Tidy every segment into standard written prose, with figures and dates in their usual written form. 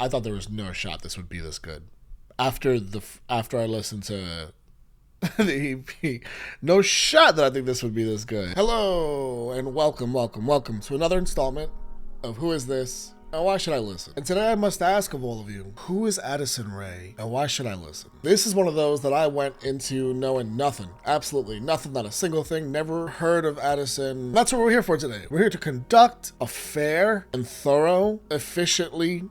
I thought there was no shot this would be this good. After I listened to the EP, no shot that I think this would be this good. Hello and welcome to another installment of Who Is This? And Why Should I Listen? And today I must ask of all of you, who is Addison RAE and why should I listen? This is one of those that I went into knowing nothing, absolutely nothing, not a single thing, never heard of Addison. That's what we're here for today. We're here to conduct a fair and efficiently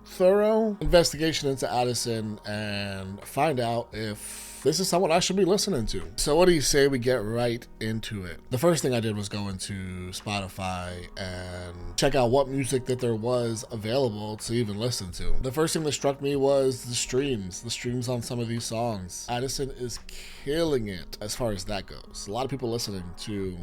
thorough investigation into Addison and find out if this is someone I should be listening to. So what do you say we get right into it? The first thing I did was go into Spotify and check out what music that there was available to even listen to. The first thing that struck me was the streams on some of these songs. Addison is killing it as far as that goes. A lot of people listening to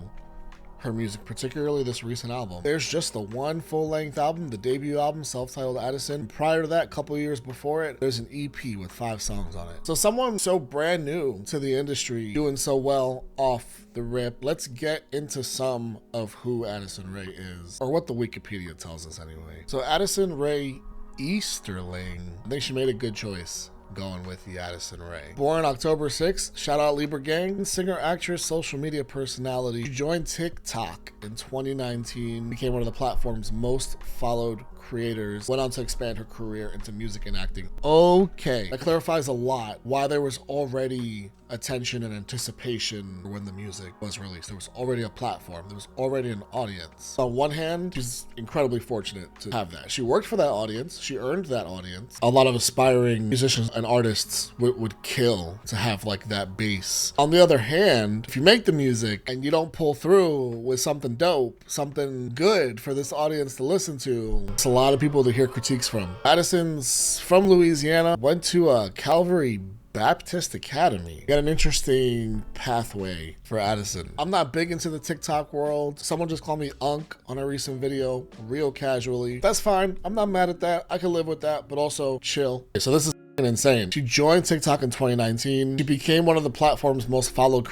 her music, particularly this recent album. There's just the one full-length album, the debut album, self-titled Addison. Prior to that, a couple years before it, there's an EP with 5 songs on it. So someone so brand new to the industry, doing so well off the rip. Let's get into some of who Addison RAE is, or what the Wikipedia tells us anyway. So Addison RAE Easterling, I think she made a good choice going with the Addison RAE. Born October 6th, shout out Libra Gang, singer, actress, social media personality. She joined TikTok in 2019, became one of the platform's most followed creators, went on to expand her career into music and acting. Okay, that clarifies a lot why there was already attention and anticipation when the music was released. There was already a platform, there was already an audience. On one hand, she's incredibly fortunate to have that. She worked for that audience, she earned that audience. A lot of aspiring musicians and artists would kill to have like that base. On the other hand, if you make the music and you don't pull through with something dope, something good for this audience to listen to, it's a lot of people to hear critiques from. Addison's from Louisiana, went to a Calvary Baptist Academy. Got an interesting pathway for Addison. I'm not big into the TikTok world. Someone just called me Unk on a recent video, real casually. That's fine. I'm not mad at that. I can live with that, but also chill. So this is insane. She joined TikTok in 2019. She became one of the platform's most followed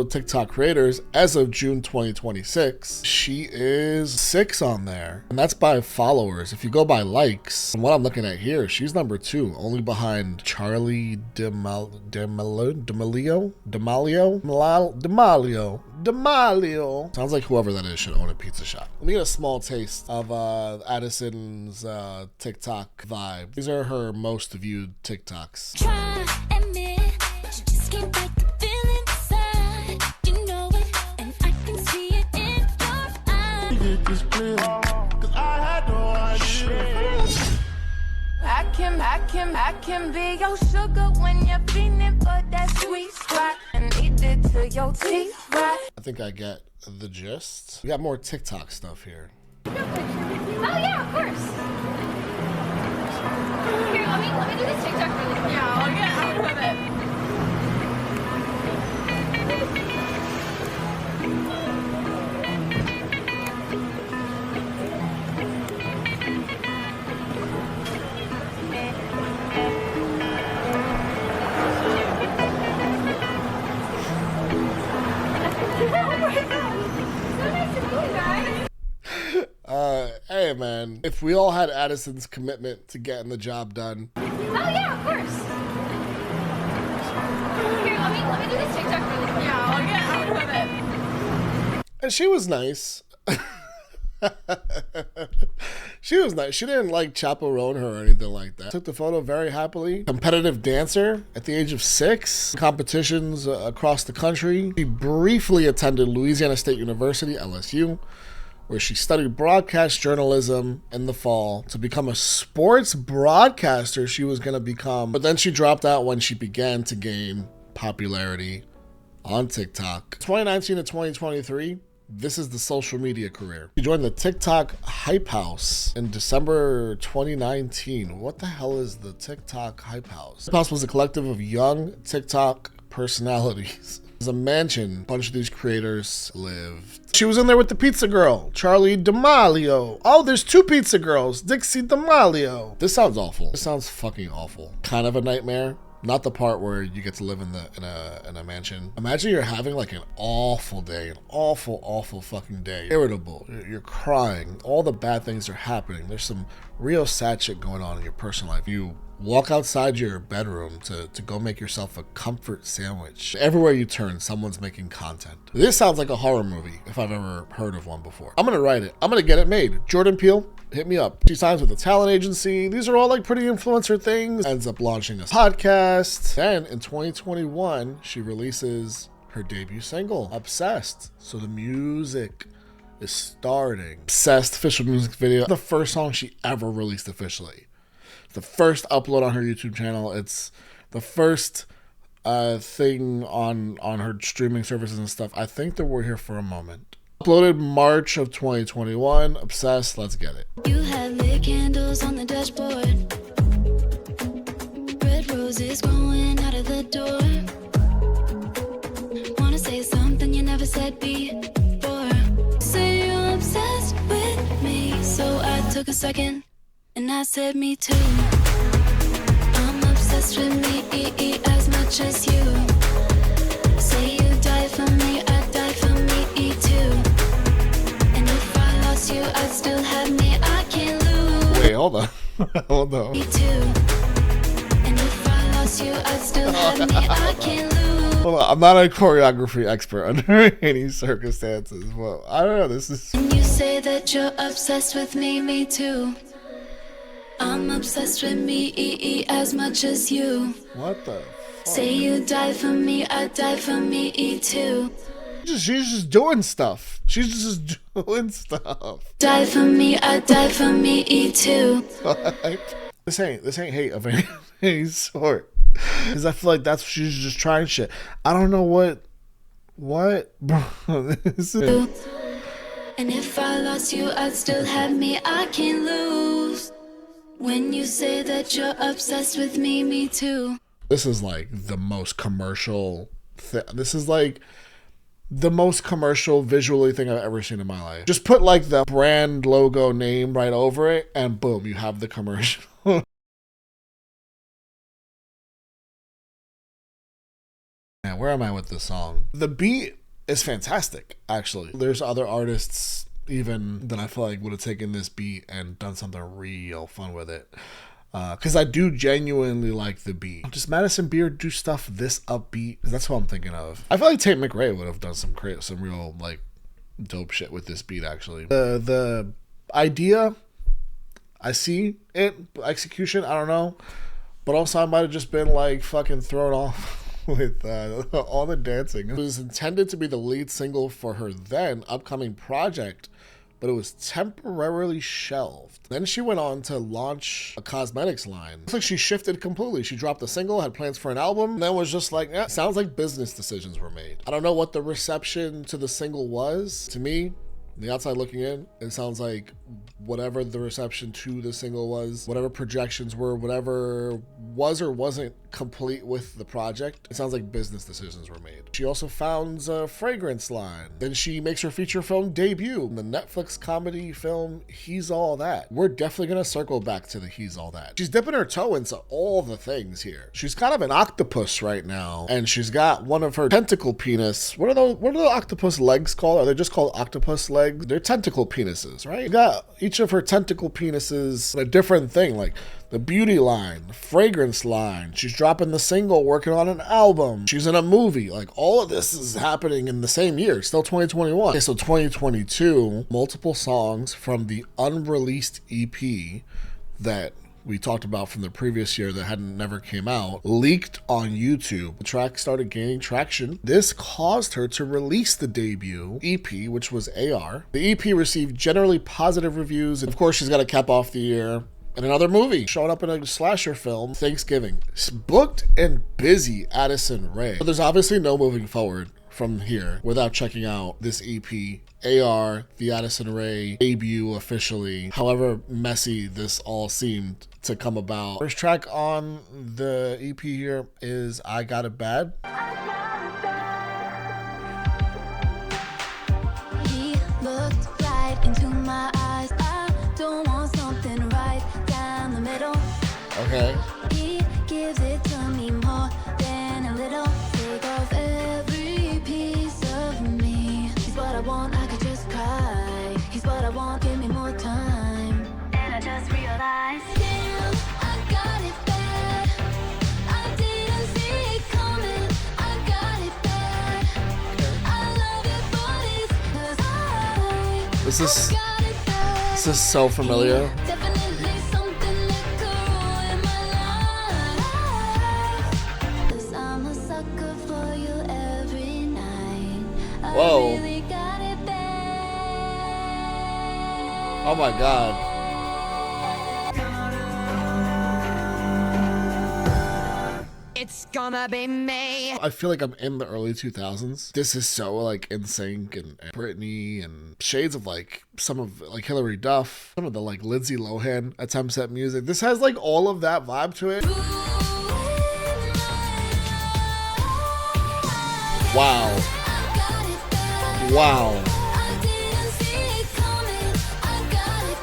TikTok creators as of June 2026. She is 6 on there, and that's by followers. If you go by likes, from what I'm looking at here, she's number 2, only behind Charlie D'Amelio. Sounds like whoever that is should own a pizza shop. Let me get a small taste of Addison's TikTok vibe. These are her most viewed TikToks. Try admit, but you just can't fight the feeling inside. You know it, and I can see it in your eyes. Get this clear, 'cause I had no idea. I can be your sugar when you're feeling for that sweet spot, and eat it to your teeth, right? I think I get the gist. We got more TikTok stuff here. Oh yeah, of course. Here, let me do this TikTok really quick. Yeah, I'll get out of it. Hey man, if we all had Addison's commitment to getting the job done. Oh yeah, of course. Here, let me do this TikTok really quick. Yeah, I'll get out of it. And she was nice. She was nice. She didn't like chaperone her or anything like that. Took the photo very happily. Competitive dancer at the age of 6. Competitions across the country. She briefly attended Louisiana State University, LSU, where she studied broadcast journalism in the fall to become a sports broadcaster she was going to become. But then she dropped out when she began to gain popularity on TikTok. 2019 to 2023, this is the social media career. She joined the TikTok Hype House in December 2019. What the hell is the TikTok Hype House? Hype House was a collective of young TikTok personalities. It's a mansion a bunch of these creators lived. She was in there with the pizza girl, Charlie D'Amelio. Oh, there's 2 pizza girls, Dixie D'Amelio. This sounds awful. This sounds fucking awful. Kind of a nightmare. Not the part where you get to live in a mansion. Imagine you're having like an awful day, an awful fucking day. Irritable. You're crying. All the bad things are happening. There's some real sad shit going on in your personal life. You walk outside your bedroom to go make yourself a comfort sandwich. Everywhere you turn, someone's making content. This sounds like a horror movie, if I've ever heard of one before. I'm gonna write it. I'm gonna get it made. Jordan Peele, hit me up. She signs with a talent agency. These are all like pretty influencer things. Ends up launching a podcast. Then in 2021, she releases her debut single, Obsessed. So the music is starting. Obsessed official music video. The first song she ever released officially. The first upload on her YouTube channel. It's the first thing on her streaming services and stuff. I think that we're here for a moment. Uploaded March of 2021. Obsessed. Let's get it. You had lit candles on the dashboard. Red roses growing out of the door. Wanna say something you never said before. Say you're obsessed with me. So I took a second and I said me too. I'm obsessed with me as much as you. Say you die for me, I die for me too. And if I lost you, I'd still have me, I can't lose. Wait, hold on. Hold on. Me too. And if I lost you, I'd still have me, I can't lose. Hold on. I'm not a choreography expert under any circumstances. Well, I don't know. This is. And you say that you're obsessed with me too. I'm obsessed with me as much as you. What the? Say you die for me, I die for me too. She's just doing stuff. She's just doing stuff. Die for me, I die for me too. This ain't hate of any sort. Because I feel like that's she's just trying shit. I don't know what, bro. This is. And if I lost you, I'd still have me, I can't lose. When you say that you're obsessed with me too. This is like the most commercial this is like the most commercial visually thing I've ever seen in my life. Just put like the brand logo name right over it and boom, you have the commercial. Man, where am I with this song? The beat is fantastic, actually. There's other artists even that I feel like would have taken this beat and done something real fun with it. Because I do genuinely like the beat. Does Madison Beer do stuff this upbeat? That's what I'm thinking of. I feel like Tate McRae would have done some real like dope shit with this beat, actually. The idea, I see it. Execution, I don't know. But also I might have just been like fucking thrown off with all the dancing. It was intended to be the lead single for her then upcoming project, but it was temporarily shelved. Then she went on to launch a cosmetics line. Looks like she shifted completely. She dropped a single, had plans for an album, and then was just like, yeah, sounds like business decisions were made. I don't know what the reception to the single was. To me, the outside looking in, it sounds like whatever the reception to the single was, whatever projections were, whatever was or wasn't complete with the project, it sounds like business decisions were made. She also founds a fragrance line. Then she makes her feature film debut in the Netflix comedy film He's All That. We're definitely gonna circle back to the He's All That. She's dipping her toe into all the things here. She's kind of an octopus right now, and she's got one of her tentacle penis. What are the octopus legs called? Are they just called octopus legs? They're tentacle penises, right? You got each of her tentacle penises a different thing, like the beauty line, the fragrance line. She's dropping the single, working on an album. She's in a movie. Like, all of this is happening in the same year. Still 2021. Okay, so 2022, multiple songs from the unreleased EP that we talked about from the previous year that never came out, leaked on YouTube. The track started gaining traction. This caused her to release the debut EP, which was AR. The EP received generally positive reviews. And of course, she's got to cap off the year in another movie, showing up in a slasher film, Thanksgiving. Booked and busy Addison RAE. But there's obviously no moving forward from here without checking out this EP, AR, the Addison RAE debut officially. However messy this all seemed to come about. First track on the EP here is I Got It Bad. He looked right into my eyes. I don't want something right down the middle. Okay. He give it to me more than a little. Take off every piece of me. He's what I want, I could just cry. He's what I want, give me more time. And I just realized, damn, I got it bad. I didn't see it coming. I got it bad. I love your bodies, 'cause This is so familiar. definitely something that could ruin my life. 'Cause I'm a sucker for you every night. I Whoa. really got it bad. Oh my god. It's gonna be me. I feel like I'm in the early 2000s. This is so like NSYNC and Britney and shades of like some of like Hilary Duff, some of the like Lindsay Lohan attempts at music. This has like all of that vibe to it. Wow. Wow.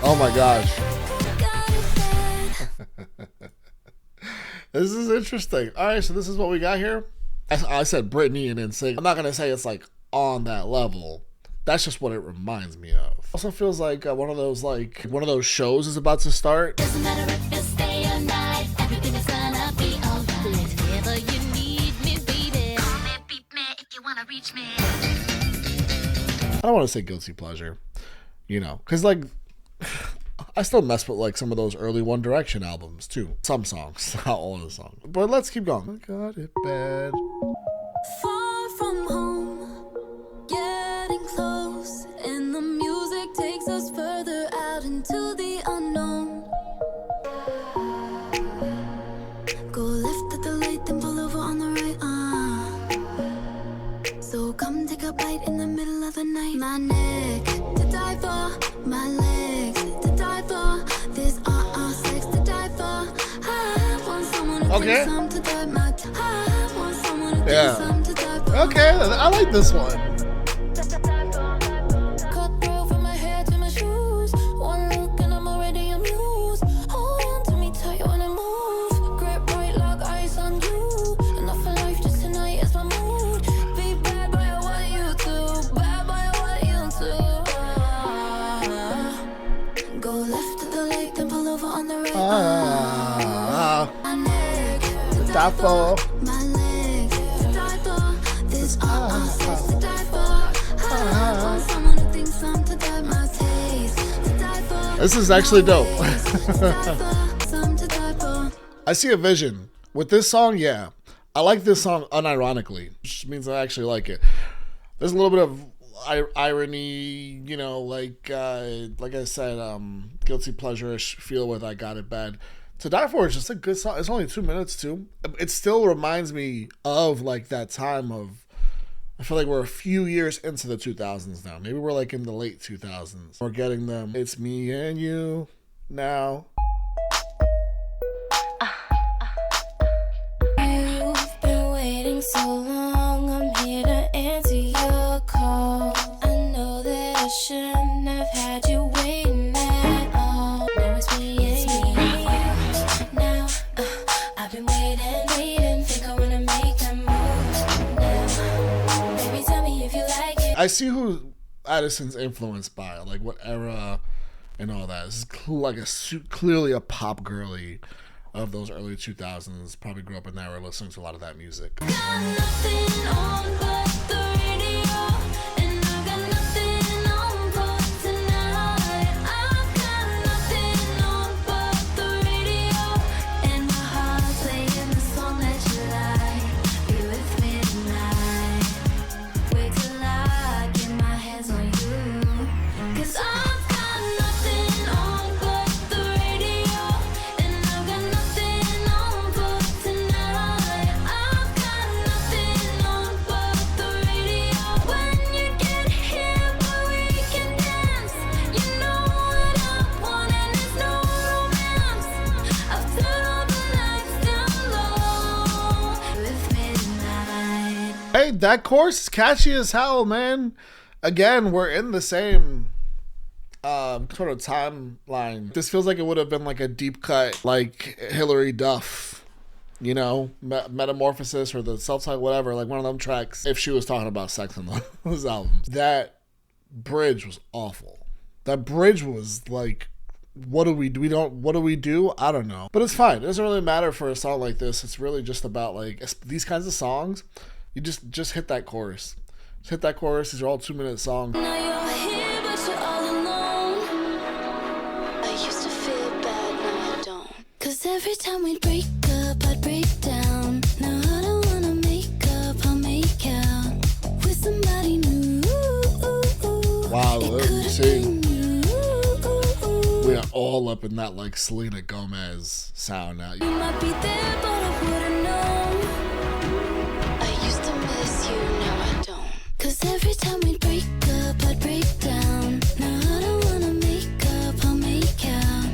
Oh my gosh. This is interesting. All right, so this is what we got here. I said Britney and NSYNC. I'm not gonna say it's like on that level. That's just what it reminds me of. Also feels like one of those shows is about to start. Doesn't matter if you stay or night, everything is gonna be alright. Whenever you need me, baby, call me, beat me if you wanna reach me. I don't want to say guilty pleasure, you know, because like I still mess with like some of those early One Direction albums too. Some songs, not all of the songs. But let's keep going. I got it bad. Far from home, getting close, and the music takes us further out into the unknown. Go left at the light, then pull over on the right. So come take a bite in the middle of the night. My neck to die for, my legs to die for. This sex to die for. I want someone to Okay. take some to die my time. I want someone to Yeah. take some to die for. Okay, I like this one. Cut through from my head to my shoes. One look and I'm already amused. Hold on to me tight when I move. Grip right like ice on you. Enough for life, just tonight is my mood. Be bad boy, I want you to. Bad boy, I want you to. Go left at the lake, then pull over on the right. My neck to die for. My legs to die for. This sex to die for. I want someone who thinks I'm to die my taste. To die for. This is actually dope. To die for. Some to die for. I see a vision with this song. Yeah, I like this song unironically, which means I actually like it. There's a little bit of irony, you know, like I said, guilty pleasure-ish feel with I Got It Bad. To Die For is just a good song. It's only 2 minutes too. It still reminds me of like that time of, I feel like we're a few years into the 2000s now. Maybe we're like in the late 2000s. We're getting them. It's me and you now. You've been waiting so long, I'm here to answer your call. I know that I shouldn't have had you waiting at all. Now it's me and you. Now, I've been waiting, think I wanna make that move now. Baby, tell me if you like it. I see who Addison's influenced by, like what era and all that. This is clearly a pop girly of those early 2000s. Probably grew up in that era listening to a lot of that music. Got nothing on but the radio, and I got nothing on but tonight. I've got nothing on but the radio, and my heart's playing the song that you like. Be with me tonight. Wait till I get my hands on you, 'cause I've got nothing on but the radio, and I've got nothing on but tonight. I've got nothing on but the radio. When you get here, boy, we can dance. You know what I want, and there's no romance. I've turned all the lights down low. With me tonight. Hey, that chorus is catchy as hell, man. Again, we're in the same sort of timeline. This feels like it would have been like a deep cut, like Hilary Duff, you know, Metamorphosis or the self-titled whatever, like one of them tracks, if she was talking about sex on those albums. That bridge was awful. That bridge was like, what do we do? I don't know. But it's fine. It doesn't really matter for a song like this. It's really just about like these kinds of songs. You just hit that chorus. Just hit that chorus. These are all 2-minute songs. Now you're here, but you're all alone. I used to feel bad, now I don't. 'Cause every time we break up, I'd break down. Now I don't wanna make up, I'll make out with somebody new. Wow, It see, could've been you. we are all up in that like Selena Gomez sound now. You might be there, but I wouldn't know. I used to miss you, now I don't. 'Cause every time we break up, I'd break down. Now I don't wanna make up, I'll make out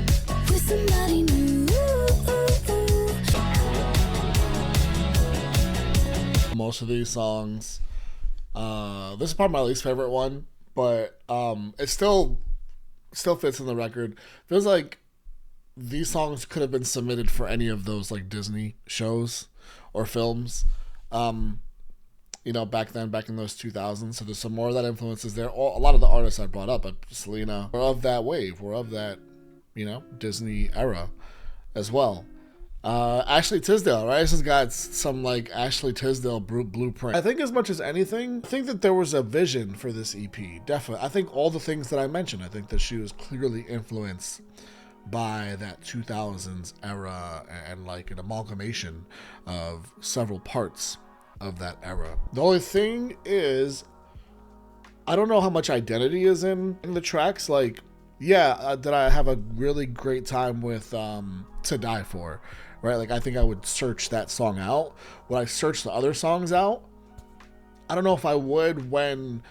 with somebody new. Most of these songs, this is probably my least favorite one, but it still fits in the record. Feels like these songs could have been submitted for any of those like Disney shows or films, you know, back in those 2000s. So there's some more of that influences there. A lot of the artists I brought up, like Selena, were of that wave, were of that, you know, Disney era as well. Ashley Tisdale, right? This has got some like Ashley Tisdale blueprint. I think as much as anything, I think that there was a vision for this EP. Definitely. I think all the things that I mentioned, I think that she was clearly influenced by that 2000s era and like an amalgamation of several parts of that era. The only thing is, I don't know how much identity is in the tracks. Like, yeah, did I have a really great time with To Die For, right? Like, I think I would search that song out. Would I search the other songs out? I don't know if I would when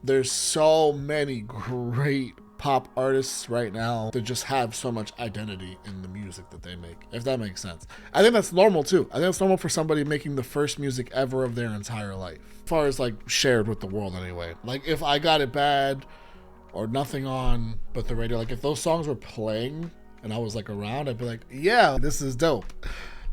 there's so many great pop artists right now that just have so much identity in the music that they make, if that makes sense. I think that's normal too. I think it's normal for somebody making the first music ever of their entire life, as far as like shared with the world anyway. Like if I Got It Bad or Nothing On But the Radio, like if those songs were playing and I was like around, I'd be like, yeah, this is dope.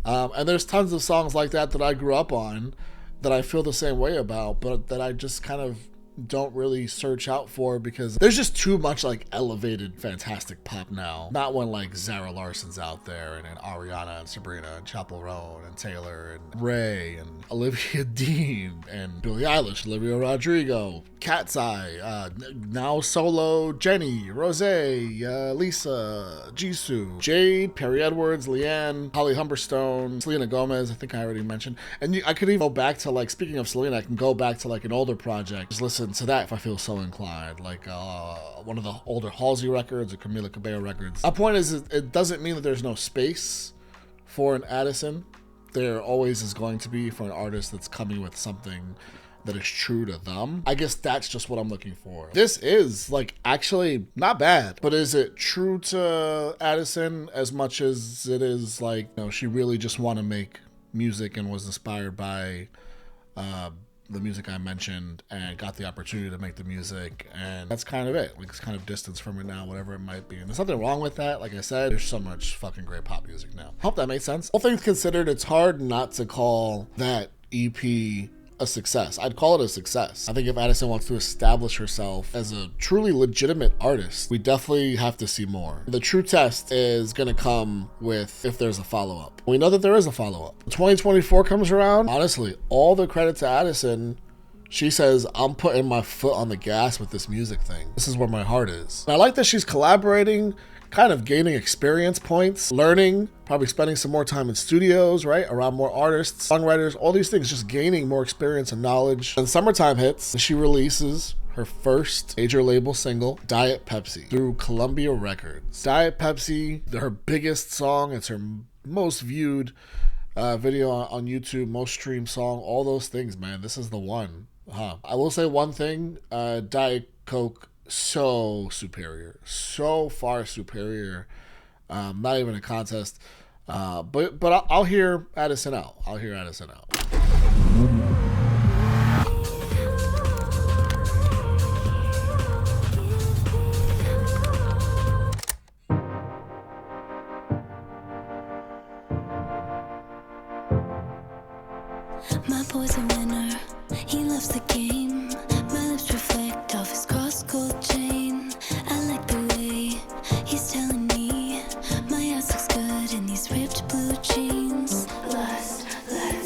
And there's tons of songs like that I grew up on that I feel the same way about, but that I just kind of don't really search out for because there's just too much like elevated fantastic pop now. Not when like Zara Larson's out there and Ariana and Sabrina and Chappell Roan and Taylor and RAE and Olivia Dean and Billie Eilish, Olivia Rodrigo, Cat's Eye, now solo Jenny, Rose, Lisa, Jisoo, Jade, Perry Edwards, Leanne, Holly Humberstone, Selena Gomez, I think I already mentioned. And I could even go back to like, speaking of Selena, I can go back to like an older project, just listen to that if I feel so inclined, like one of the older Halsey records or Camila Cabello records. My point is, it doesn't mean that there's no space for an Addison. There always is going to be for an artist that's coming with something that is true to them. I guess that's just what I'm looking for. This is like actually not bad, but is it true to Addison as much as it is like, you know, she really just want to make music and was inspired by the music I mentioned and got the opportunity to make the music, and that's kind of it. Like, it's kind of distance from it now, whatever it might be. And there's nothing wrong with that. Like I said, there's so much fucking great pop music now. Hope that made sense. All things considered, it's hard not to call that EP a success. I'd call it a success. I think if Addison wants to establish herself as a truly legitimate artist, we definitely have to see more. The true test is going to come with if there's a follow-up. We know that there is a follow-up. 2024 comes around. Honestly, all the credit to Addison. She says, I'm putting my foot on the gas with this music thing. This is where my heart is. And I like that she's collaborating, kind of gaining experience points, learning, probably spending some more time in studios, right? Around more artists, songwriters, all these things, just gaining more experience and knowledge. And summertime hits, and she releases her first major label single, Diet Pepsi, through Columbia Records. Diet Pepsi, her biggest song, it's her most viewed video on YouTube, most streamed song, all those things, man. This is the one. I will say one thing, Diet Coke, so superior, so far superior. Not even a contest. But I'll hear Addison out. I'll hear Addison out. My boy's a winner, he loves the game. My lips reflect off his cross gold chain. I like the way he's telling me my ass looks good in these ripped blue jeans. Lust, when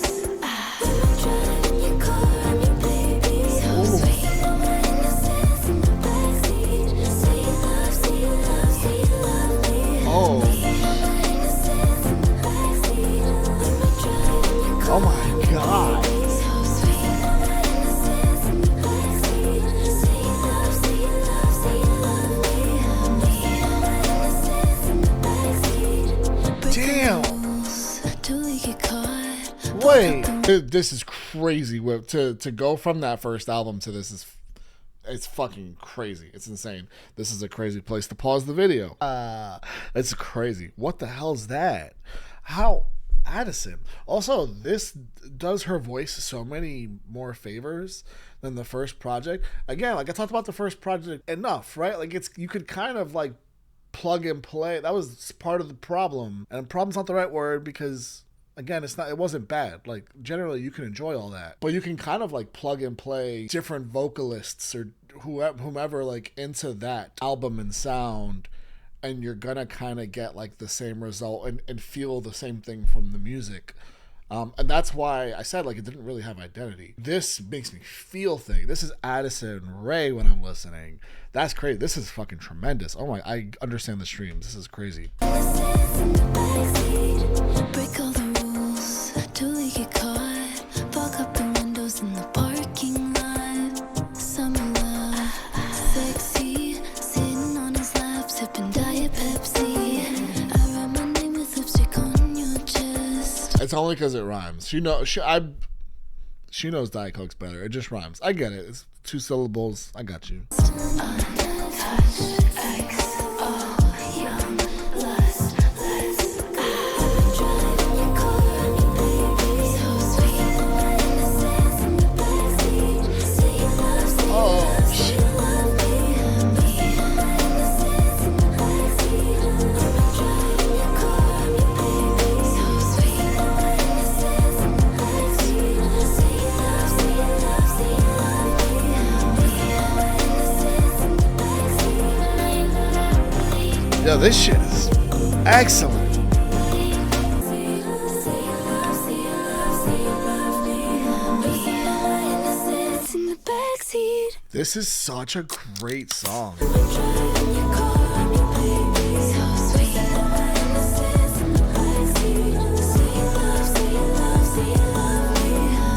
I'm driving your car, I'm your baby. So sweet, innocence in the backseat. Say you love, say you love, say you love me. Oh. Innocence in the backseat. When I'm driving your car, Oh my God. so sweet, innocence in the backseat. Say you love, say you love, say you love me. Innocence in the backseat. Damn. Till we get caught. Wait, this is crazy. To go from that first album to this is, it's fucking crazy. It's insane. This is a crazy place to pause the video. It's crazy. What the hell is that? How Addison? Also, this does her voice so many more favors than the first project. Again, like I talked about the first project enough, right? Like you could kind of like plug and play. That was part of the problem, and problem's not the right word because again, it wasn't bad. Like generally you can enjoy all that, but you can kind of like plug and play different vocalists or whomever like into that album and sound, and you're gonna kind of get like the same result and feel the same thing from the music. And that's why I said like it didn't really have identity. This makes me feel things. This is Addison RAE when I'm listening. That's crazy. This is fucking tremendous. Oh my, I understand the streams. This is crazy. Innocence in the backseat. Break all the rules till we get caught. Fog up the windows in the parking lot. Summer love, sexy. Sitting on his lap, sipping Diet Pepsi. I write my name with lipstick on your chest. It's only because it rhymes. She knows Diet Coke's better. It just rhymes. I get it. It's 2 syllables. I got you. Yo, this shit is excellent. This is such a great song.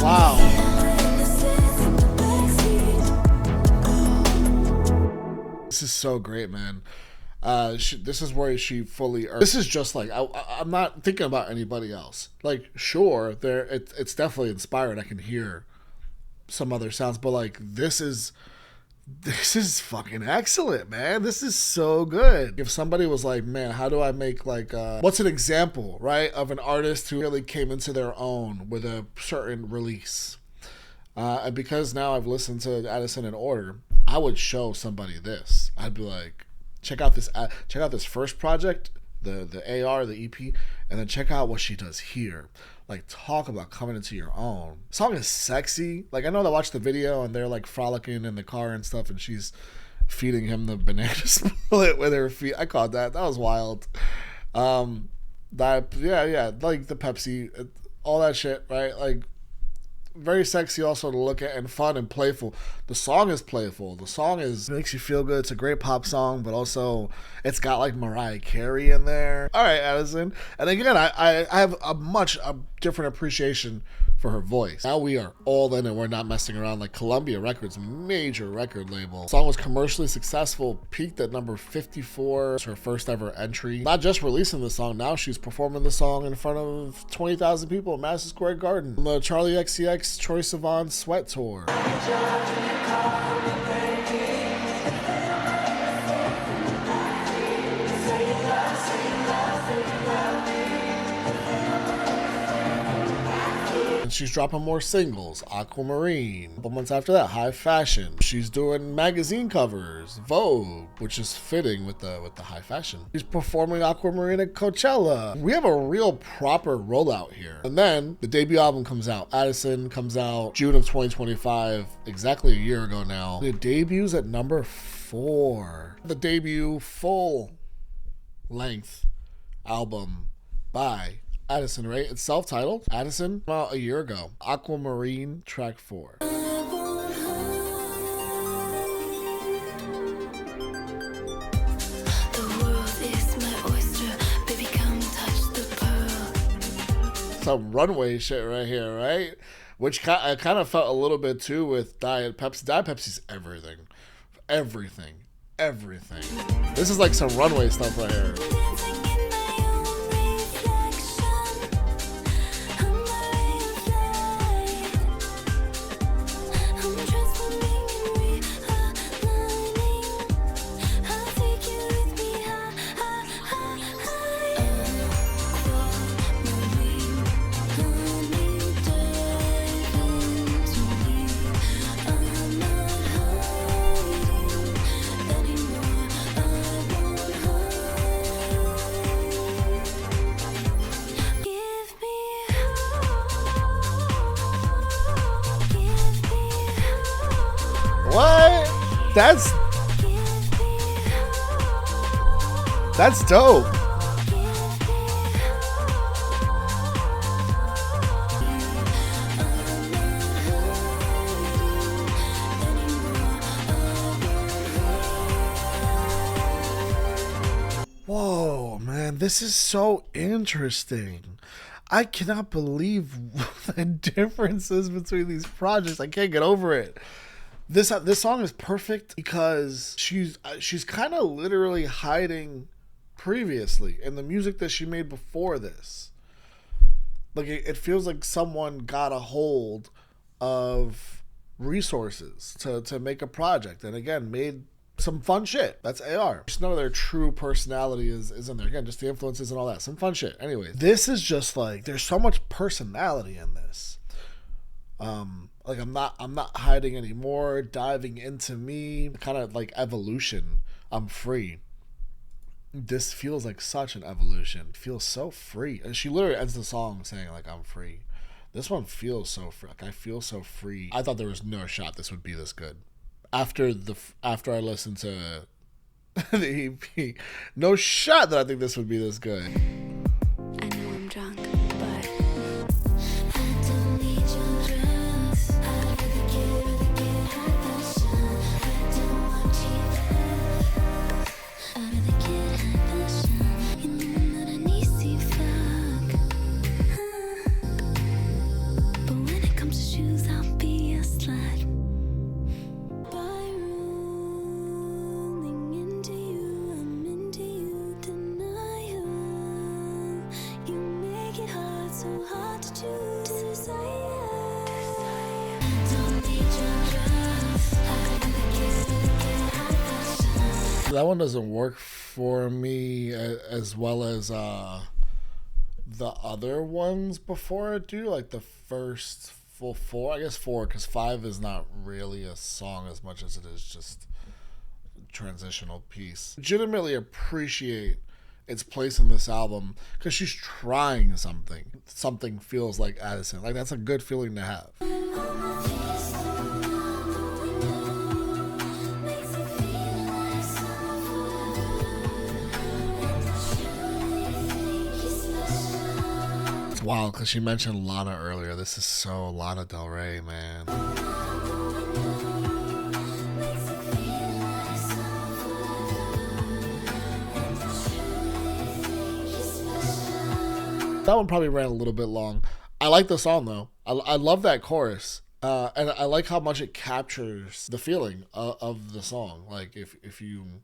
Wow. This is so great, man. This is where she fully earned. This is just like I'm not thinking about anybody else. Like, sure, it's definitely inspired. I can hear some other sounds, but like this is fucking excellent, man. This is so good. If somebody was like, man, how do I make like what's an example, right, of an artist who really came into their own with a certain release? And because now I've listened to Addison in order, I would show somebody this. I'd be like, check out this first project, the AR, the EP, and then check out what she does here. Like, talk about coming into your own. The song is sexy. Like, I know they watched the video and they're like frolicking in the car and stuff, and she's feeding him the banana split with her feet. I caught that. That was wild. Like the Pepsi, all that shit, right? Like, very sexy also to look at and fun and playful. The song is playful. The song makes you feel good. It's a great pop song, but also it's got like Mariah Carey in there. All right, Addison. And again, I have a different appreciation for her voice. Now we are all in and we're not messing around. Like Columbia Records, major record label. The song was commercially successful, peaked at number 54. It's her first ever entry. Not just releasing the song, now she's performing the song in front of 20,000 people at Madison Square Garden on the Charlie XCX Troye Sivan Sweat Tour. she's dropping more singles. Aquamarine. A couple months after that, High Fashion. She's doing magazine covers. Vogue, which is fitting with the high fashion. She's performing Aquamarine at Coachella. We have a real proper rollout here. And then the debut album comes out. Addison comes out June of 2025, exactly a year ago now. It debuts at number 4. The debut full length album by Addison, right? It's self-titled. Addison, about a year ago. Aquamarine, track 4. Some runway shit right here, right? Which I kind of felt a little bit too with Diet Pepsi. Diet Pepsi's everything. Everything. Everything. This is like some runway stuff right here. What? That's dope. Whoa, man, this is so interesting. I cannot believe the differences between these projects. I can't get over it. This song is perfect because she's kind of literally hiding previously in the music that she made before this. Like it feels like someone got a hold of resources to make a project, and again made some fun shit. That's AR. Just none of their true personality is in there. Again, just the influences and all that. Some fun shit. Anyways, this is just like there's so much personality in this. Like I'm not hiding anymore, diving into me, kind of like evolution. I'm free. This feels like such an evolution. It feels so free. And she literally ends the song saying like I'm free. This one feels so free. Like I feel so free. I thought there was no shot this would be this good. After I listened to the EP, no shot that I think this would be this good. I know I'm drunk, but I don't need your drugs. I'd rather get high passion. I don't want you. I'd rather get high passion. You know that I need to fuck. But when it comes to shoes, I'll be a slut. By rolling into you, I'm into you, denial. You make it hard, so hard to choose. Desire. Don't need your drugs. That one doesn't work for me as well as the other ones before it do. Like the first full 4, I guess 4, because 5 is not really a song as much as it is just a transitional piece. Legitimately appreciate its place in this album because she's trying something. Something feels like Addison. Like that's a good feeling to have. It's wild because she mentioned Lana earlier. This is so Lana Del Rey, man. That one probably ran a little bit long. I like the song though. I love that chorus. And I like how much it captures the feeling of the song. Like if you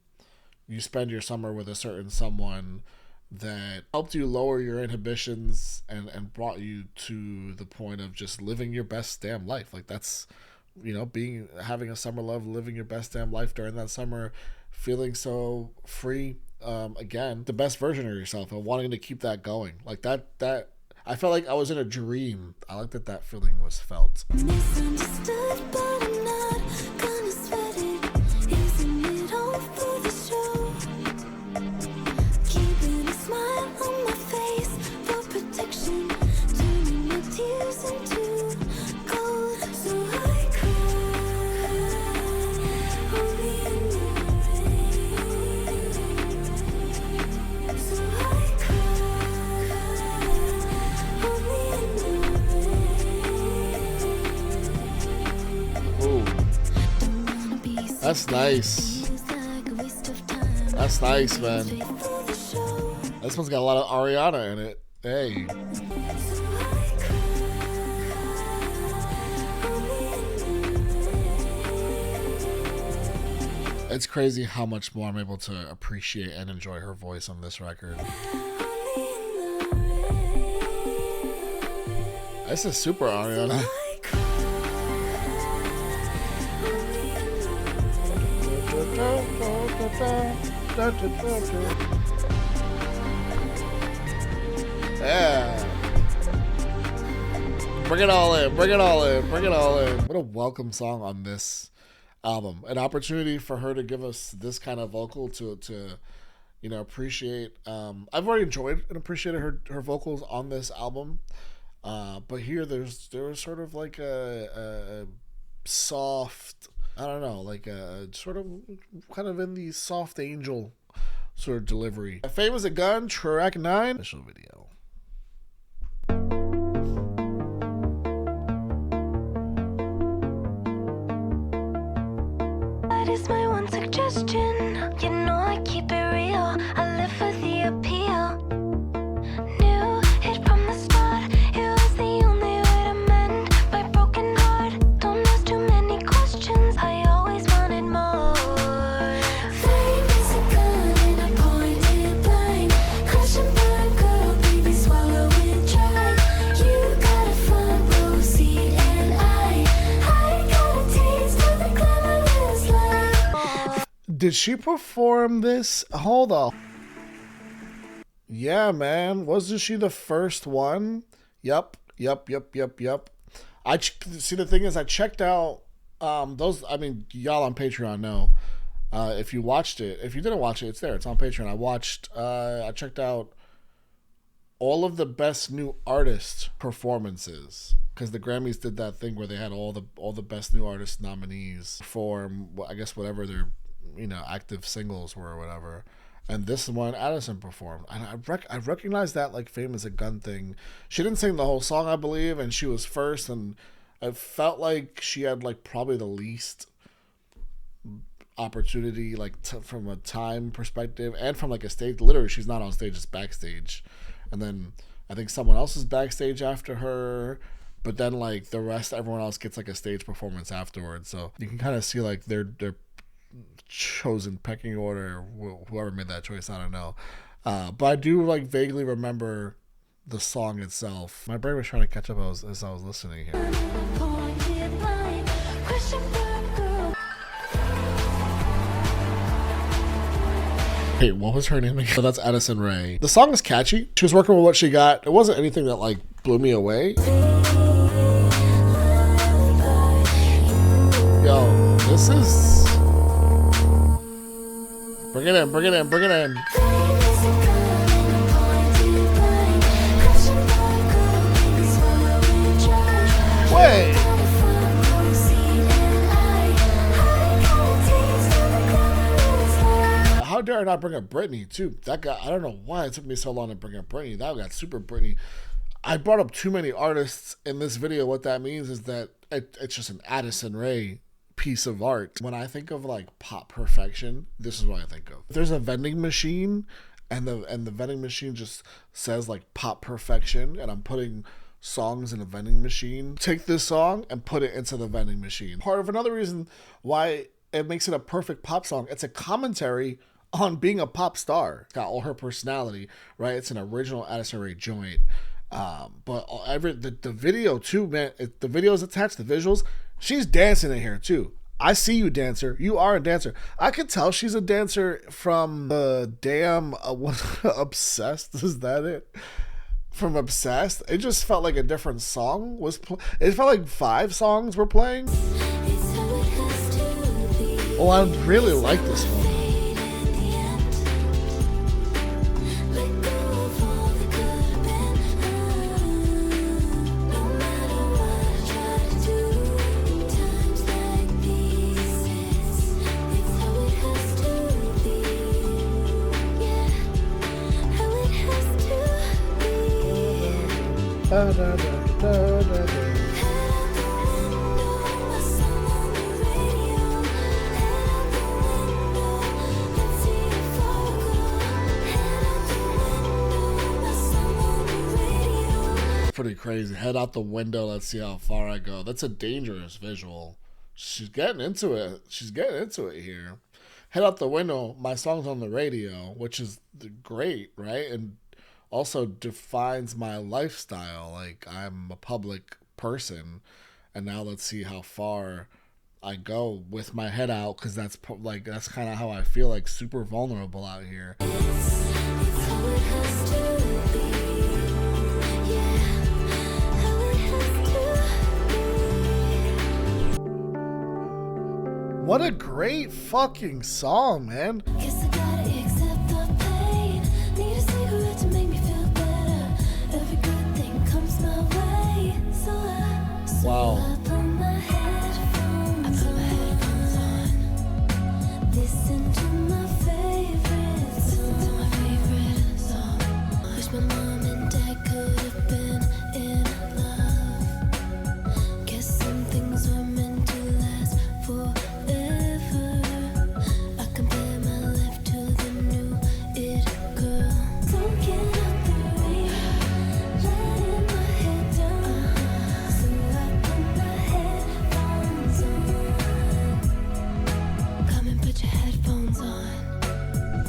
spend your summer with a certain someone that helped you lower your inhibitions and brought you to the point of just living your best damn life. Like that's, having a summer love, living your best damn life during that summer, feeling so free. Again, the best version of yourself and wanting to keep that going. Like that I felt like I was in a dream. I like that feeling was felt. Misunderstood, but I'm not gonna sweat it. Using it all for the show. Keeping a smile on my face for protection. Turning my tears into gold. So I cry only in the rain. So I cry only in the rain. Ooh, Don't wanna be that's nice. used like a waste of time. That's nice, man. For the show. This one's got a lot of Ariana in it. Hey. So I cry only in the rain. It's crazy how much more I'm able to appreciate and enjoy her voice on this record. Only in the rain. This is super Ariana. I cry only in the rain. Yeah. Bring it all in. Bring it all in. Bring it all in. What a welcome song on this album. An opportunity for her to give us this kind of vocal to appreciate. I've already enjoyed and appreciated her vocals on this album. But here there was sort of like a soft, I don't know, like a sort of kind of in the soft angel sort of delivery. Fame is a Gun, track 9. Official video. That is my one suggestion. You know I keep it real. I live for the appeal. Knew it from the start. It was the only way to mend my broken heart. Don't ask too many questions. I always wanted more. Fame is a gun and I point it blind. Crush and burn, girl, baby, swallow it dry. You got a front row seat and I got a taste of the glamorous life. Did she perform this? Hold on. Yeah, man. Wasn't she the first one? Yep. See, the thing is, I checked out those. I mean, y'all on Patreon know. If you watched it, if you didn't watch it, it's there. It's on Patreon. I checked out all of the best new artist performances because the Grammys did that thing where they had all the best new artist nominees for, I guess, whatever their active singles were or whatever. And this one, Addison performed. And I recognize that like Fame is a Gun thing. She didn't sing the whole song, I believe, and she was first. And it felt like she had like probably the least opportunity, like from a time perspective and from like a stage. Literally, she's not on stage, it's backstage. And then I think someone else is backstage after her. But then like the rest, everyone else gets like a stage performance afterwards. So you can kind of see like their chosen pecking order, whoever made that choice, I don't know, but I do like vaguely remember the song itself. My brain was trying to catch up as I was listening here. Hey, what was her name again? Oh, that's Addison RAE. The song is catchy. She was working with what she got. It wasn't anything that like blew me away. Yo, this is... Bring it in. Wait. How dare I not bring up Britney, too? That guy, I don't know why it took me so long to bring up Britney. That got super Britney. I brought up too many artists in this video. What that means is that it's just an Addison RAE piece of art. When I think of like pop perfection, this is what I think of. There's a vending machine and the vending machine just says like pop perfection, and I'm putting songs in a vending machine. Take this song and put it into the vending machine. Part of another reason why it makes it a perfect pop song. It's a commentary on being a pop star. It's got all her personality, right? It's an original Addison RAE joint. But the video too, man. The video is attached. The visuals. She's dancing in here too. I see you, dancer. You are a dancer. I could tell she's a dancer from the damn Obsessed. Is that it? from Obsessed. It just felt like a different song was. It felt like 5 songs were playing. Oh, I really like this one. Da, da, da, da, da, da. Pretty crazy. Head out the window, let's see how far I go. That's a dangerous visual. She's getting into it. She's getting into it here. Head out the window, my song's on the radio, which is great, right? And also defines my lifestyle. Like, I'm a public person, and now let's see how far I go with my head out, because that's kind of how I feel, like super vulnerable out here. What a great fucking song, man. Guess I gotta accept the pain. Need a cigarette to make me feel better. Every good thing comes my way. So I put my headphones on. Listen to my favorite song. Wish my mom and dad could have been in love. Guess some things were meant to last forever.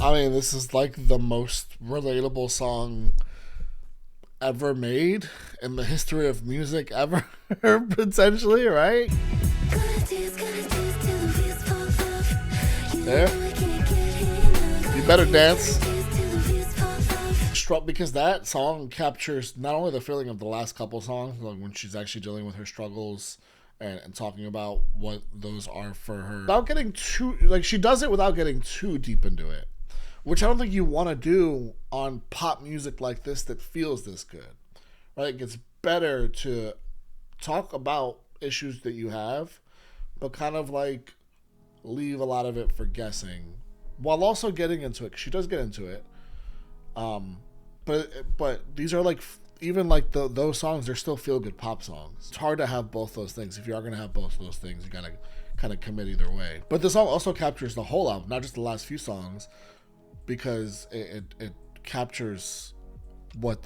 I mean, this is like the most relatable song ever made in the history of music ever, potentially, right? There. You better dance. Because that song captures not only the feeling of the last couple songs, like when she's actually dealing with her struggles and talking about what those are for her, without getting too, like, she does it without getting too deep into it, which I don't think you want to do on pop music like this that feels this good, right? It gets better to talk about issues that you have, but kind of like leave a lot of it for guessing, while also getting into it, 'cause she does get into it. But these are like, even like those songs, they're still feel good pop songs. It's hard to have both those things. If you are going to have both of those things, you got to kind of commit either way. But this song also captures the whole album, not just the last few songs, because it captures what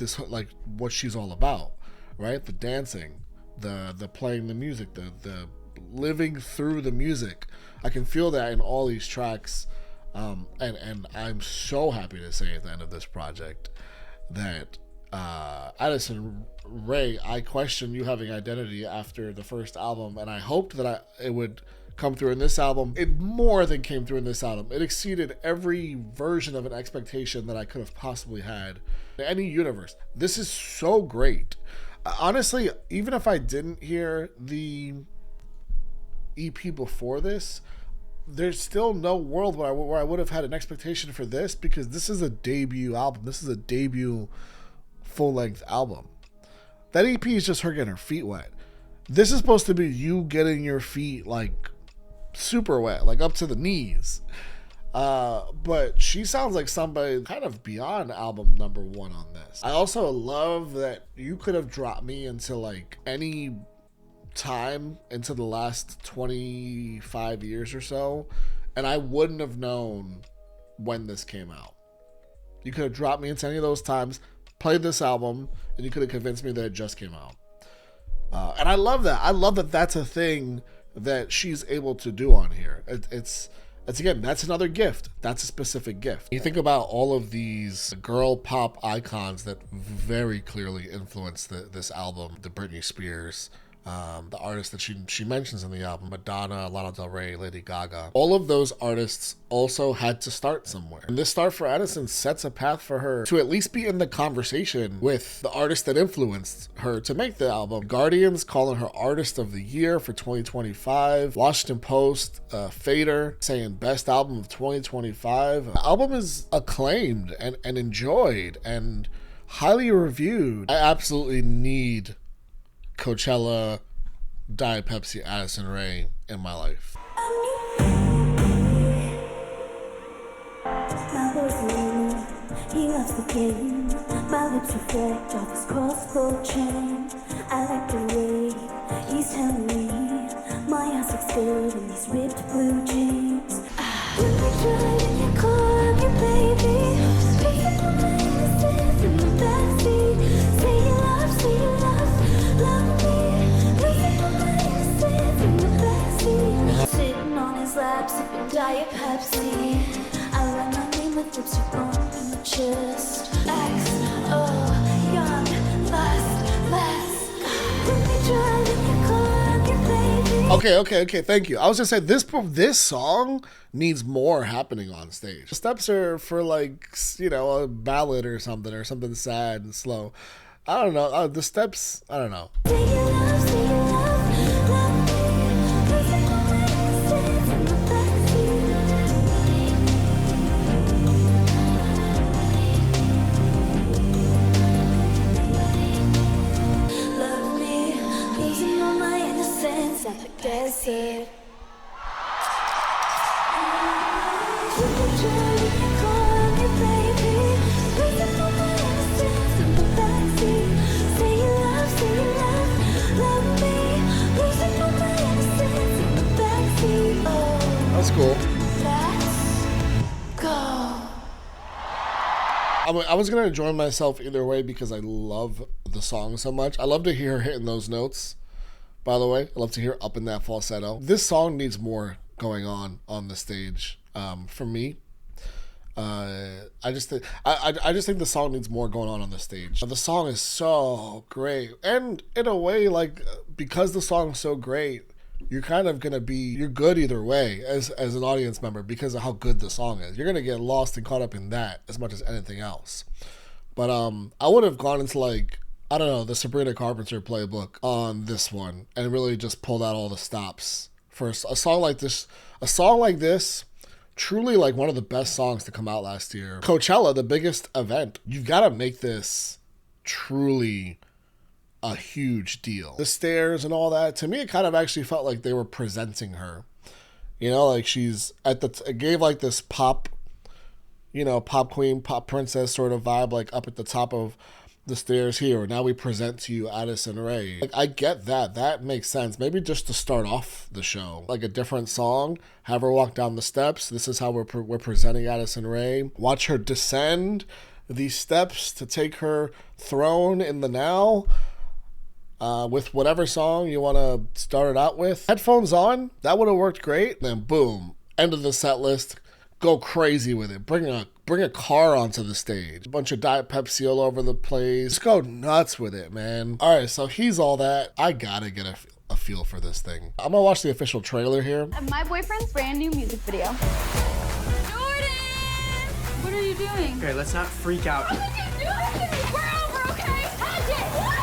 she's all about, right? The dancing, the playing the music, the living through the music. I can feel that in all these tracks, and I'm so happy to say at the end of this project that Addison, RAE, I questioned you having identity after the first album, and I hoped that it would come through in this album. It more than came through in this album. It exceeded every version of an expectation that I could have possibly had in any universe. This is so great. Honestly, even if I didn't hear the EP before this, there's still no world where I would have had an expectation for this, because this is a debut album. This is a debut full-length album. That EP is just her getting her feet wet. This is supposed to be you getting your feet like super wet, like up to the knees. But she sounds like somebody kind of beyond album number 1 on this. I also love that you could have dropped me into like any time into the last 25 years or so, and I wouldn't have known when this came out. You could have dropped me into any of those times, played this album, and you could have convinced me that it just came out. And I love that. I love that that's a thing that she's able to do on here. It's again, that's another gift. That's a specific gift. You think about all of these girl pop icons that very clearly influenced this album, the Britney Spears, the artists that she mentions in the album, Madonna, Lana Del Rey, Lady Gaga. All of those artists also had to start somewhere. And this start for Addison sets a path for her to at least be in the conversation with the artists that influenced her to make the album. Guardian's calling her Artist of the Year for 2025. Washington Post, Fader, saying Best Album of 2025. The album is acclaimed and enjoyed and highly reviewed. I absolutely need Coachella Diet Pepsi Addison Rae in my life. My boy's leaning, he loves the game. My lips reflect off his crossbow chain. I like the way he's telling me my ass looks good in these ripped blue jeans. When we drive in your car, I'm your baby. Speaking of my innocence in the backseat. Say you love me. Speaking of my innocence in the backseat. Sitting on his lap, sipping Diet Pepsi. I write my name with lipstick on my chest. XO, young, last. When we drive in your car, I'm your baby. Okay, thank you. I was gonna say this song needs more happening on stage. The steps are for like, you know, a ballad or something sad and slow. I don't know. The steps, I don't know. Say you love me. Speaking of my innocence in the backseat. Love me, losing all my innocence at the desert. When we drive in your car, I'm your baby. Losing all my innocence in the backseat. Say you love me. Losing all my innocence in the backseat. Oh, That's cool. let's go. I was gonna enjoy myself either way because I love the song so much. I love to hear her hitting those notes. By the way, I love to hear up in that falsetto. This song needs more going on the stage. For me, I just think the song needs more going on the stage. The song is so great, and in a way, like, because the song's so great, you're kind of gonna you're good either way as an audience member because of how good the song is. You're gonna get lost and caught up in that as much as anything else. But I would have gone into, like, I don't know, the Sabrina Carpenter playbook on this one and really just pulled out all the stops for a song like this. A song like this, truly like one of the best songs to come out last year. Coachella, the biggest event. You've got to make this truly a huge deal. The stairs and all that, to me, it kind of actually felt like they were presenting her. You know, like she's it gave like this pop, you know, pop queen, pop princess sort of vibe, like up at the top of the stairs here. Now we present to you Addison Rae. Like, I get that. That makes sense. Maybe just to start off the show, like a different song, have her walk down the steps. This is how we're presenting Addison Rae. Watch her descend these steps to take her throne in the now. With whatever song you want to start it out with. Headphones on, that would have worked great. Then boom, end of the set list. Go crazy with it. Bring a car onto the stage. A bunch of Diet Pepsi all over the place. Just go nuts with it, man. All right, so he's all that. I gotta get a feel for this thing. I'm gonna watch the official trailer here. My boyfriend's brand new music video. Jordan! What are you doing? Okay, let's not freak out. What are you doing? We're over, okay? Touch it! What?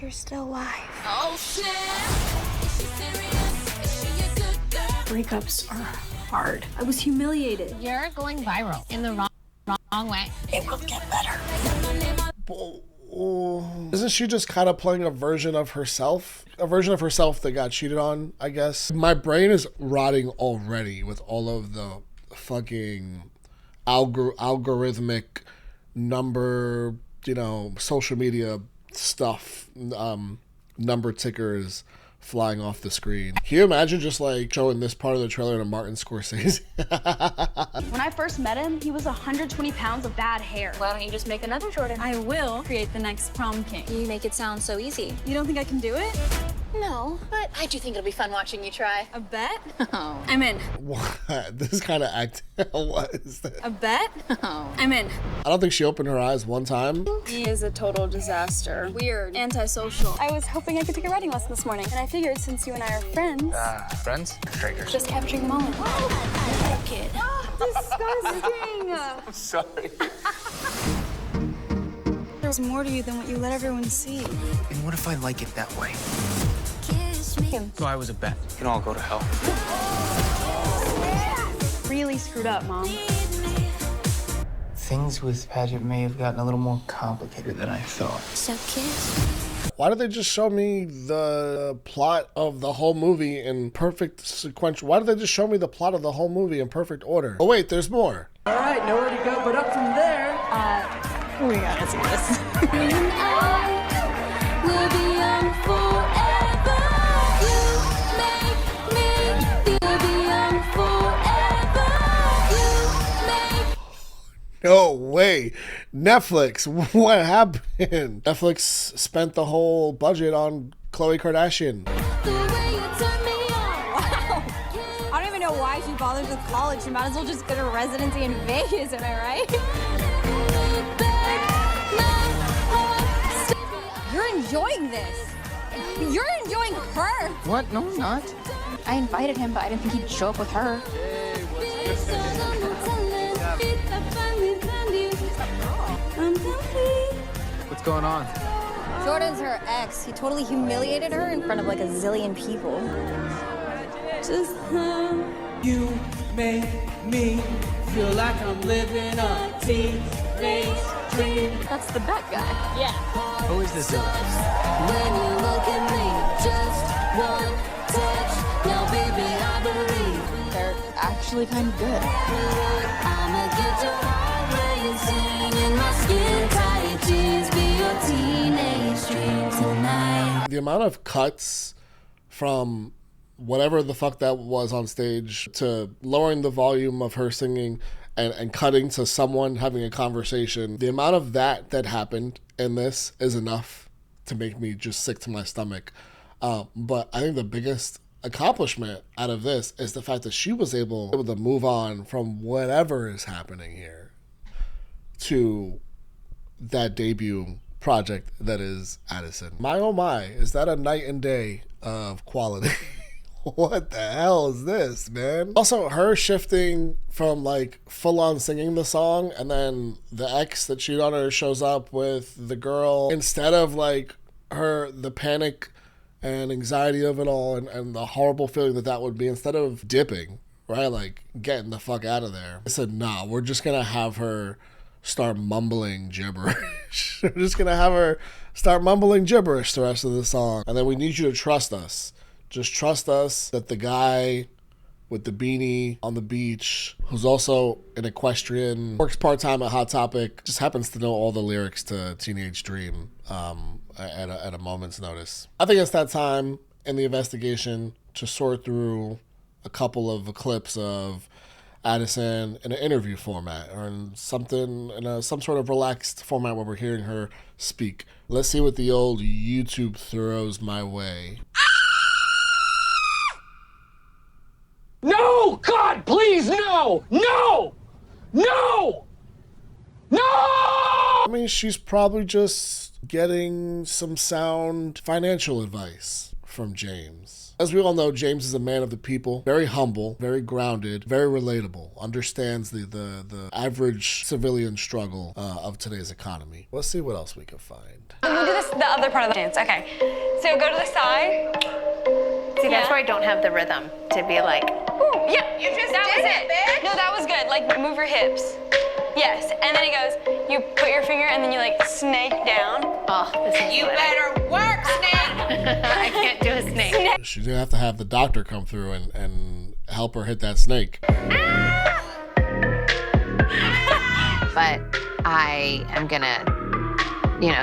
You're still alive. Oh, shit! Is she serious? Is she a good girl? Breakups are hard. I was humiliated. You're going viral in the wrong way. It will get better. Isn't she just kind of playing a version of herself? A version of herself that got cheated on, I guess. My brain is rotting already with all of the fucking algorithmic number, you know, social media stuff, number tickers flying off the screen. Can you imagine just like showing this part of the trailer to Martin Scorsese? When I first met him, he was 120 pounds of bad hair. Why don't you just make another Jordan? I will create the next prom king. You make it sound so easy. You don't think I can do it? No, but I do think it'll be fun watching you try. A bet? Oh. I'm in. What? This kind of act. What is that? A bet? Oh. I'm in. I don't think she opened her eyes one time. He is a total disaster. Weird. Antisocial. I was hoping I could take a writing lesson this morning, and I figured since you and I are friends... Friends? Strangers. Just capturing the moment. Disgusting! Sorry. There's more to you than what you let everyone see. And what if I like it that way? So I was a bet. You can all go to hell. Really screwed up, Mom. Things with Paget may have gotten a little more complicated than I thought. Why did they just show me the plot of the whole movie in perfect sequential? Why did they just show me the plot of the whole movie in perfect order? Oh wait, there's more. All right, nowhere to go but up from there. We gotta see this. We'll be young forever. You make me feel young forever. You make No way. Netflix, what happened? Netflix spent the whole budget on Khloe Kardashian. the way you turn me on. Wow. I don't even know why she bothers with college. She might as well just get a residency in Vegas, am I right? You're enjoying this. You're enjoying her. What? No, I'm not. I invited him, but I didn't think he'd show up with her. What's going on? Jordan's her ex. He totally humiliated her in front of like a zillion people. Just You make me feel like I'm living a teenage dream. That's the bet guy. Yeah. Who is this? when you look at me, just one touch. Now, baby, I believe They're actually kind of good. I'ma get your heart racing in my skin tight jeans. Be your teenage dream tonight. The amount of cuts from whatever the fuck that was on stage to lowering the volume of her singing and cutting to someone having a conversation, the amount of that happened in this is enough to make me just sick to my stomach. But I think the biggest accomplishment out of this is the fact that she was able to move on from whatever is happening here to that debut project that is Addison. My oh my, is that a night and day of quality? What the hell is this, man? Also, her shifting from like full on singing the song, and then the ex that cheated on her shows up with the girl, instead of like the panic and anxiety of it all and the horrible feeling that would be, instead of dipping, right? Like getting the fuck out of there. I said, nah, we're just gonna have her start mumbling gibberish. We're just gonna have her start mumbling gibberish the rest of the song. And then we need you to trust us. Just trust us that the guy with the beanie on the beach, who's also an equestrian, works part-time at Hot Topic, just happens to know all the lyrics to Teenage Dream at a moment's notice. I think it's that time in the investigation to sort through a couple of clips of Addison in an interview format or in something in some sort of relaxed format where we're hearing her speak. Let's see what the old YouTube throws my way. No! God, please, no! No! No! No! I mean, she's probably just getting some sound financial advice from James. As we all know, James is a man of the people, very humble, very grounded, very relatable, understands the average civilian struggle of today's economy. Let's see what else we can find. We'll do this, the other part of the dance. Okay. So go to the side. See, that's where I don't have the rhythm to be like, Ooh, yeah, you just that did was it, bitch. No, that was good. Like, move your hips. Yes, and then he goes, you put your finger and then you like snake down. oh, this is You lit. better work, snake. I can't do a snake. She's gonna have to have the doctor come through and help her hit that snake. But I am gonna,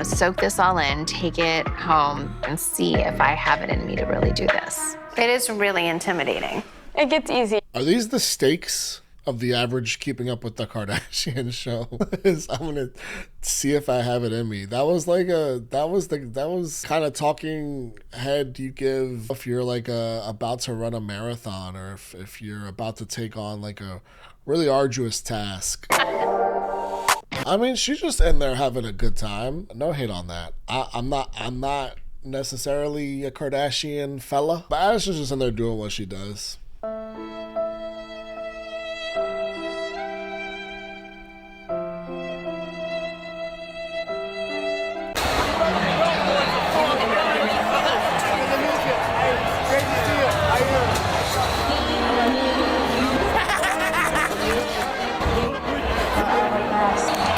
soak this all in, take it home, and see if I have it in me to really do this. It is really intimidating. It gets easy. Are these the stakes of the average Keeping Up with the Kardashian show is I'm gonna see if I have it in me. That was kind of talking head you give if you're like about to run a marathon, or if you're about to take on like a really arduous task. I mean, she's just in there having a good time. No hate on that. I'm not necessarily a Kardashian fella, but Addison's just in there doing what she does.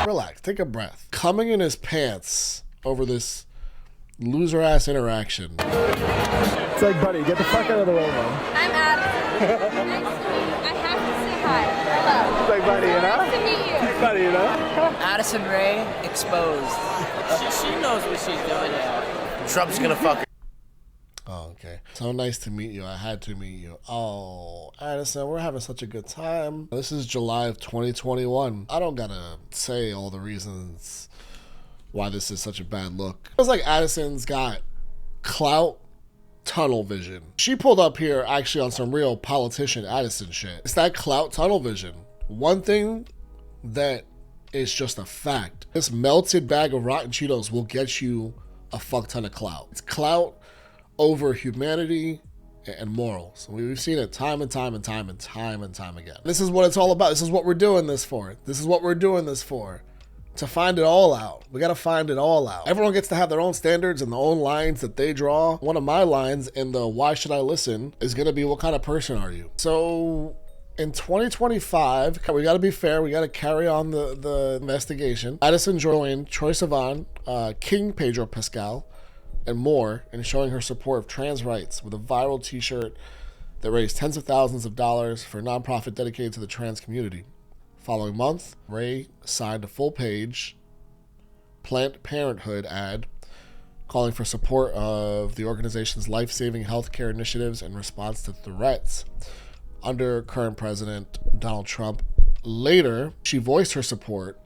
Relax, take a breath. Coming in his pants over this loser ass interaction. It's like, buddy, get the fuck out of the way, man. I'm Addison. Nice to meet you. I have to say hi. Hello. It's like, buddy, you know? Nice to meet you. It's buddy, you know? Addison RAE exposed. She knows what she's doing now. Trump's gonna fuck her. Oh, okay. So nice to meet you. I had to meet you. Oh, Addison, we're having such a good time. This is July of 2021. I don't gotta say all the reasons why this is such a bad look. It's like Addison's got clout tunnel vision. She pulled up here actually on some real politician Addison shit. It's that clout tunnel vision. One thing that is just a fact. This melted bag of rotten Cheetos will get you a fuck ton of clout. It's clout over humanity and morals. We've seen it time and time again. This is what it's all about. This is what we're doing this for. To find it all out. We gotta find it all out. Everyone gets to have their own standards and their own lines that they draw. One of my lines in the Why Should I Listen is gonna be, what kind of person are you? So in 2025, we gotta be fair. We gotta carry on the investigation. Addison joined Troye Sivan, King Pedro Pascal, and more in showing her support of trans rights with a viral t-shirt that raised tens of thousands of dollars for a nonprofit dedicated to the trans community. Following month, RAE signed a full-page Planned Parenthood ad calling for support of the organization's life-saving healthcare initiatives in response to threats under current President Donald Trump. Later, she voiced her support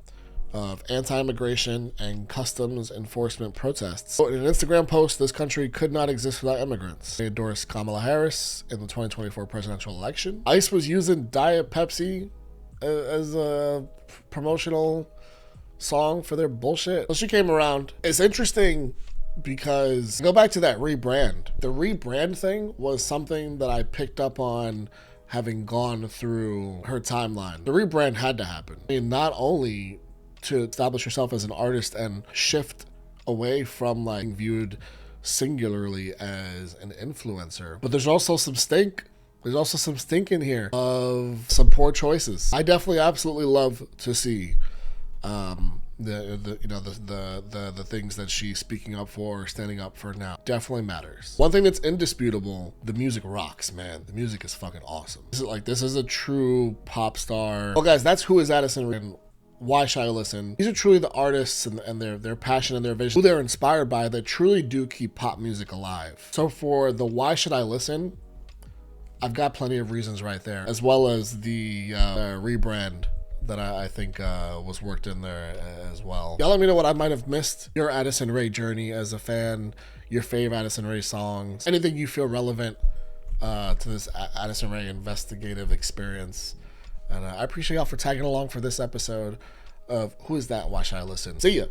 of anti-immigration and customs enforcement protests. In an Instagram post, this country could not exist without immigrants. They endorsed Kamala Harris in the 2024 presidential election. ICE was using Diet Pepsi as a promotional song for their bullshit. So she came around. It's interesting because, go back to that rebrand. The rebrand thing was something that I picked up on having gone through her timeline. The rebrand had to happen. I mean, not only to establish yourself as an artist and shift away from like being viewed singularly as an influencer, but there's also some stink. There's also some stink in here of some poor choices. I definitely absolutely love to see the things that she's speaking up for or standing up for now. Definitely matters. One thing that's indisputable, the music rocks, man. The music is fucking awesome. This is a true pop star. Well, guys, that's Who Is Addison and Why Should I Listen. These are truly the artists and their passion and their vision, who they're inspired by, that truly do keep pop music alive. So for the Why Should I Listen, I've got plenty of reasons right there, as well as the rebrand that I think was worked in there as well. Y'all let me know what I might have missed. Your Addison RAE journey as a fan, your fave Addison RAE songs, anything you feel relevant to this Addison RAE investigative experience. And I appreciate y'all for tagging along for this episode of Who Is That? Why Should I Listen? See ya.